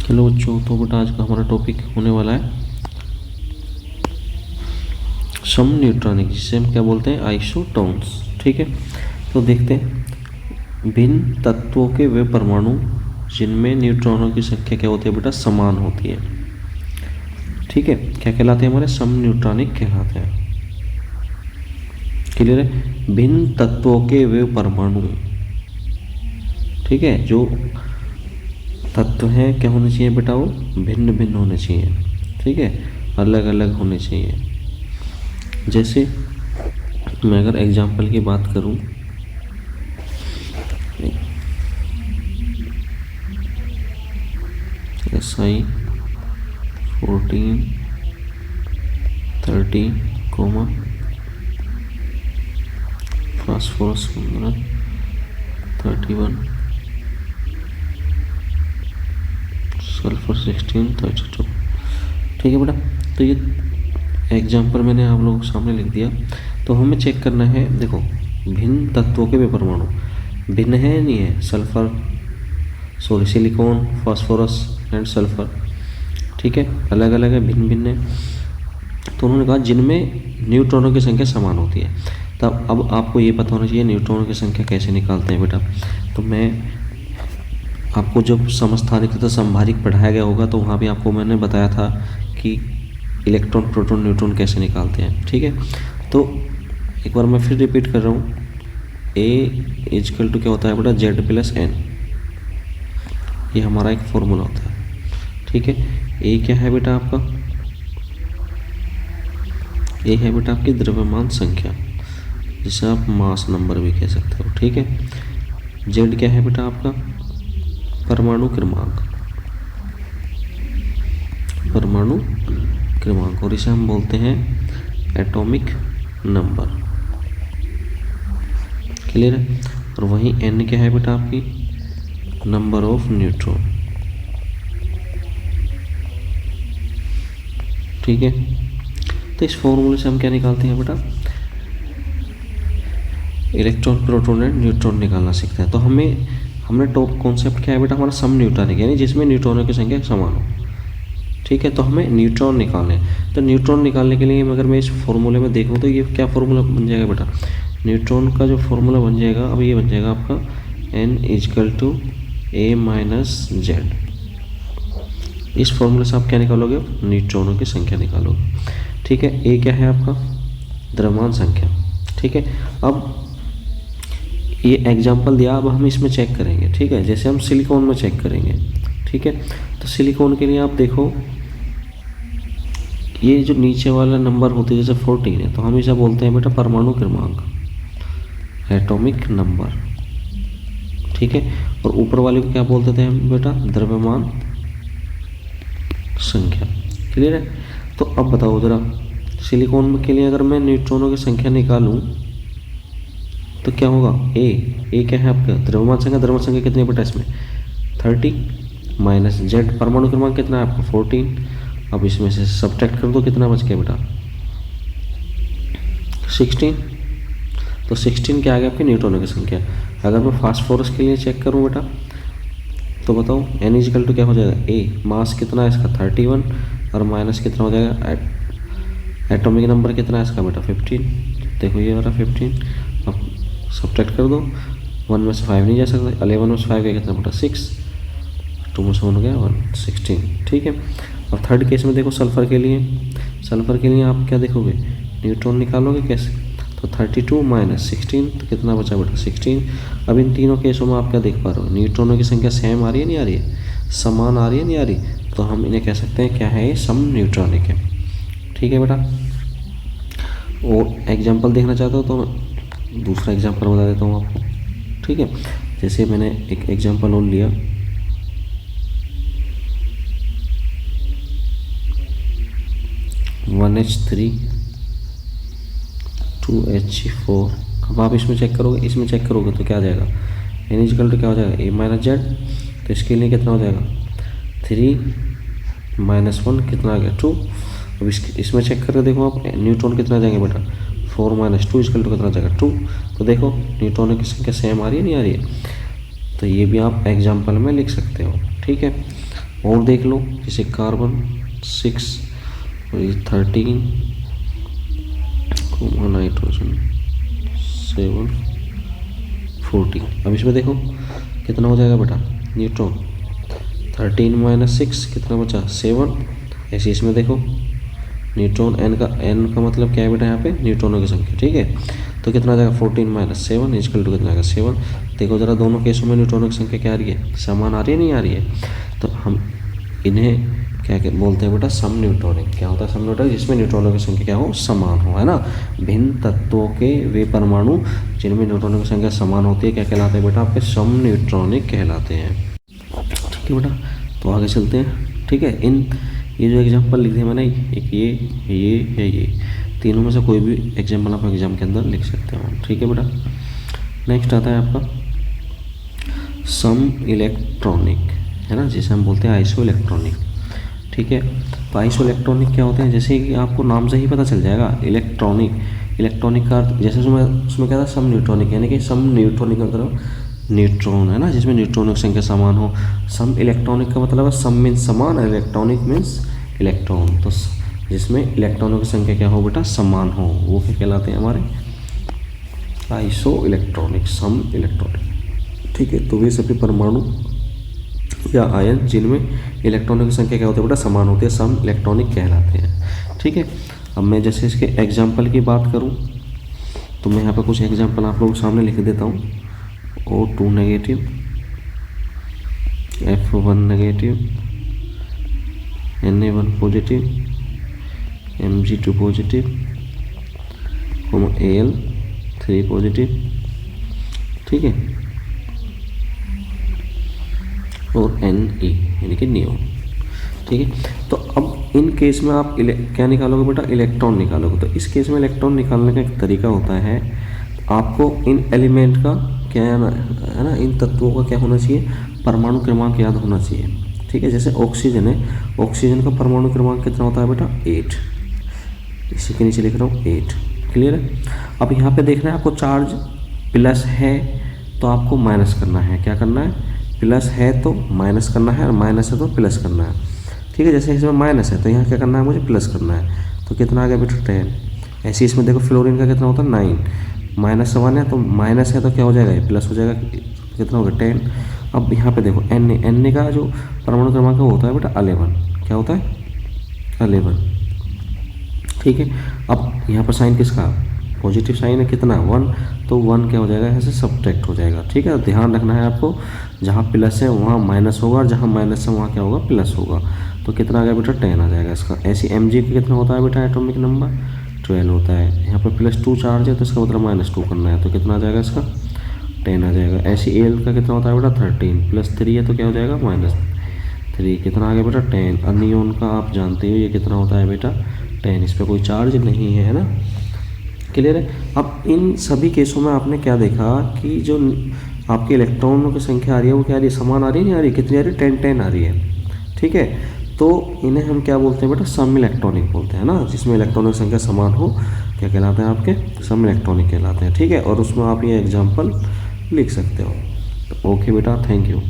चलो बच्चों, तो बेटा आज का हमारा टॉपिक होने वाला है सम न्यूट्रॉनिक, जिसे हम क्या बोलते हैं, आइसोटोन्स। ठीक है, तो देखते हैं भिन्न तत्वों के वे परमाणु जिनमें न्यूट्रॉनों की संख्या क्या होती है बेटा, समान होती है। ठीक है, क्या कहलाते हैं हमारे, सम न्यूट्रॉनिक कहलाते हैं। क्लियर है, भिन्न तत्वों के वे परमाणु। ठीक है, जो तत्व हैं क्या होने चाहिए बेटा, वो भिन्न भिन्न होने चाहिए। ठीक है, अलग अलग होने चाहिए। जैसे मैं अगर एग्जाम्पल की बात करूं, SI 14 30, फास्फोरस 15 31, सल्फर 16 32। ठीक है बेटा, तो ये एग्जाम्पल मैंने आप लोगों के सामने लिख दिया। तो हमें चेक करना है, देखो भिन्न तत्वों के वे परमाणु भिन्न है नहीं है, सिलिकॉन, फास्फोरस एंड सल्फर। ठीक है, अलग अलग है, भिन्न भिन्न है। तो उन्होंने कहा जिनमें न्यूट्रॉनों की संख्या समान होती है। तब अब आपको ये पता होना चाहिए न्यूट्रॉनों की संख्या कैसे निकालते हैं बेटा। तो मैं आपको जब समस्थानिक तथा संभारिक पढ़ाया गया होगा तो वहाँ भी आपको मैंने बताया था कि इलेक्ट्रॉन, प्रोटॉन, न्यूट्रॉन कैसे निकालते हैं। ठीक है, तो एक बार मैं फिर रिपीट कर रहा हूँ, A इजकल टू क्या होता है बेटा, Z+N। ये हमारा एक फॉर्मूला होता है। ठीक है, A क्या है बेटा आपका, A है बेटा आपकी द्रव्यमान संख्या, जिसे आप मास नंबर भी कह सकते हो। ठीक है, Z क्या है बेटा आपका, परमाणु क्रमांक, और इसे हम बोलते हैं एटॉमिक नंबर। क्लियर है, और वहीं N क्या है बेटा आपकी, नंबर ऑफ न्यूट्रॉन। ठीक है, तो इस फॉर्मूले से हम क्या निकालते हैं बेटा, इलेक्ट्रॉन, प्रोटॉन एंड न्यूट्रॉन निकालना सीखते हैं। तो हमने टॉप कॉन्सेप्ट क्या है बेटा हमारा, सम न्यूट्रॉनिक, यानी जिसमें न्यूट्रॉनों की संख्या समान हो। ठीक है, तो हमें न्यूट्रॉन निकालने, तो न्यूट्रॉन निकालने के लिए अगर मैं इस फॉर्मूले में देखूँ तो ये क्या फॉर्मूला बन जाएगा बेटा, न्यूट्रॉन का जो फॉर्मूला बन जाएगा, अब ये बन जाएगा आपका N is equal to A minus Z। इस फॉर्मूले से आप क्या निकालोगे, न्यूट्रॉनों की संख्या निकालोगे। ठीक है, A क्या है आपका, द्रव्यमान संख्या। ठीक है, अब ये एग्जाम्पल दिया, अब हम इसमें चेक करेंगे। ठीक है, जैसे हम सिलिकॉन में चेक करेंगे। ठीक है, तो सिलिकॉन के लिए आप देखो, ये जो नीचे वाला नंबर होते हैं जैसे 14 है, तो हम इसे बोलते हैं बेटा परमाणु क्रमांक, एटॉमिक नंबर। ठीक है, और ऊपर वाले को क्या बोलते थे हम बेटा, द्रव्यमान संख्या। क्लियर है, तो अब बताओ जरा, सिलिकॉन के लिए अगर मैं न्यूट्रॉनों की संख्या निकालूं तो क्या होगा, ए क्या है आपका, द्रव्यमान संख्या कितनी है बेटा इसमें, 30 माइनस Z, परमाणु क्रमांक कितना है आपका, 14। अब इसमें से सब्ट्रैक्ट कर दो, कितना बच गया बेटा, 16। तो 16 क्या आ गया आपकी न्यूट्रॉनों की संख्या। अगर मैं फास्फोरस के लिए चेक करूं बेटा, तो बताओ N इजकल टू क्या हो जाएगा, A मास कितना है इसका, 31, और माइनस कितना हो जाएगा, एटॉमिक नंबर कितना है इसका बेटा, 15। देखो ये वाला 15, अब सब्ट्रैक्ट कर दो, 1 में से 5 नहीं जा सकता, 11 में से 5 गया कितना बेटा, 6, 2 में से 1 गया 1, 16। ठीक है, अब थर्ड केस में देखो, सल्फर के लिए आप क्या देखोगे, न्यूट्रॉन निकालोगे कैसे, तो 32 माइनस 16, तो कितना बचा बेटा, 16। अब इन तीनों केसों में आप क्या देख पा रहे हो, न्यूट्रॉनों की संख्या सेम आ रही है नहीं आ रही है, समान आ रही है नहीं आ रही, तो हम इन्हें कह सकते हैं क्या है, ये सम न्यूट्रॉनिक है। ठीक है बेटा, और एग्जाम्पल देखना चाहते हो तो मैं दूसरा एग्जाम्पल बता देता हूँ आपको। ठीक है, जैसे मैंने एक एग्जाम्पल और लिया, NH3 2H4। अब आप इसमें चेक करोगे तो क्या आ जाएगा, N इजकल टू क्या हो जाएगा, A माइनस Z। तो इसके लिए कितना हो जाएगा, 3 माइनस 1 कितना आ गया, 2। अब इसमें चेक करके देखो आप, न्यूट्रॉन कितना जाएंगे बेटा, 4 माइनस 2 इजकल टू कितना जाएगा, 2। तो देखो न्यूट्रॉनों की संख्या सेम आ रही है नहीं आ रही है, तो ये भी आप एग्जाम्पल में लिख सकते हो। ठीक है, और देख लो, जैसे कार्बन 6 और ये 13, नाइट्रोजन 7, 14। अब इसमें देखो कितना हो जाएगा बेटा न्यूट्रॉन, 13 - 6 कितना बचा 7। ऐसे इसमें देखो न्यूट्रॉन n का मतलब क्या है बेटा यहाँ पे न्यूट्रॉनों की संख्या, ठीक है। तो कितना आ जाएगा 14 - 7 इक्वल टू कितना आएगा 7। देखो जरा दोनों केसों में न्यूट्रॉनों की संख्या क्या आ रही है, समान आ रही है नहीं आ रही है। तो हम इन्हें क्या बोलते हैं बेटा सम न्यूट्रॉनिक। क्या होता है सम न्यूट्रॉनिक, जिसमें न्यूट्रॉनों की संख्या क्या हो समान हो, है ना। भिन्न तत्वों के वे परमाणु जिनमें न्यूट्रॉनों की संख्या समान होती है क्या कहलाते हैं बेटा आपके सम न्यूट्रॉनिक कहलाते हैं, ठीक है बेटा। तो आगे चलते हैं, ठीक है। ये जो एग्जाम्पल लिख दिया मैंने, एक ये तीनों में से कोई भी एग्जाम्पल आप एग्जाम के अंदर लिख सकते हो, ठीक है बेटा। नेक्स्ट आता है आपका सम इलेक्ट्रॉनिक, है ना, जिसे हम बोलते हैं आइसो इलेक्ट्रॉनिक, ठीक है। तो आइसो इलेक्ट्रॉनिक क्या होते हैं, जैसे कि आपको नाम से ही पता चल जाएगा इलेक्ट्रॉनिक का अर्थ, जैसे उसमें क्या था सम न्यूट्रॉनिक, यानी कि सम न्यूट्रॉनिक का मतलब न्यूट्रॉन, है ना, जिसमें न्यूट्रॉनों की संख्या समान हो। सम इलेक्ट्रॉनिक का मतलब है सम मीन्स समान, इलेक्ट्रॉनिक मीन्स इलेक्ट्रॉन, तो जिसमें इलेक्ट्रॉनों की संख्या क्या हो बेटा समान हो, वो क्या कहलाते हैं हमारे आइसो इलेक्ट्रॉनिक, सम इलेक्ट्रॉनिक, ठीक है। तो वे सभी परमाणु या आयन जिनमें इलेक्ट्रॉनों की संख्या क्या होती है बेटा समान होती है, सम इलेक्ट्रॉनिक कहलाते हैं, ठीक है। अब मैं जैसे इसके एग्जाम्पल की बात करूँ तो मैं यहाँ पर कुछ एग्जाम्पल आप लोगों के सामने लिख देता हूँ। O2 negative, F1 negative, Na1 positive, Mg2 positive, Al3 positive, ठीक है, और Ne यानी कि नियोन, ठीक है। तो अब इन केस में आप क्या निकालोगे बेटा इलेक्ट्रॉन निकालोगे। तो इस केस में इलेक्ट्रॉन निकालने का एक तरीका होता है, आपको इन एलिमेंट का क्या है ना, इन तत्वों का क्या होना चाहिए परमाणु क्रमांक याद होना चाहिए, ठीक है। जैसे ऑक्सीजन है, ऑक्सीजन का परमाणु क्रमांक कितना होता है बेटा 8, इसी के नीचे लिख रहा हूँ 8, क्लियर है। अब यहाँ पे देखना है आपको चार्ज प्लस है तो आपको माइनस करना है, क्या करना है प्लस है तो माइनस करना है और माइनस है तो प्लस करना है, ठीक है। जैसे इसमें माइनस है तो यहाँ क्या करना है मुझे प्लस करना है, तो कितना आ गया बेटा 10। ऐसे इसमें देखो फ्लोरीन का कितना होता है 9, -1 है तो माइनस है तो क्या हो जाएगा ये प्लस हो जाएगा, कितना होगा 10। अब यहाँ पे देखो Na का जो परमाणु क्रमांक वो होता है बेटा 11, क्या होता है 11, ठीक है। अब यहाँ पर साइन किसका पॉजिटिव साइन है कितना 1, तो 1 क्या हो जाएगा यहाँ से सब्ट्रैक्ट हो जाएगा, ठीक है। ध्यान रखना है आपको, जहाँ प्लस है वहाँ माइनस होगा और जहाँ माइनस है वहाँ क्या होगा प्लस होगा। तो कितना आ गया बेटा 10 आ जाएगा इसका। ऐसे Mg का कितना होता है बेटा एटॉमिक नंबर 12 होता है, यहाँ पर +2 चार्ज है तो इसका मतलब -2 करना है, तो कितना आ जाएगा इसका 10 आ जाएगा। ऐसे Al का कितना होता है बेटा 13, +3 है तो क्या हो जाएगा -3, कितना आ गया बेटा 10। अनियोन का आप जानते हो ये कितना होता है बेटा 10, इस पर कोई चार्ज नहीं है ना, क्लियर है। अब इन सभी केसों में आपने क्या देखा कि जो आपकी इलेक्ट्रॉनों की संख्या आ रही है वो क्या आ रही है समान आ रही है नहीं आ रही, कितनी आ रही है 10 आ रही है, ठीक है। तो इन्हें हम क्या बोलते हैं बेटा सम इलेक्ट्रॉनिक बोलते हैं ना, जिसमें इलेक्ट्रॉनों की संख्या समान हो क्या कहलाते हैं आपके सम इलेक्ट्रॉनिक कहलाते हैं, ठीक है। और उसमें आप ये एग्जाम्पल लिख सकते हो। तो ओके बेटा, थैंक यू।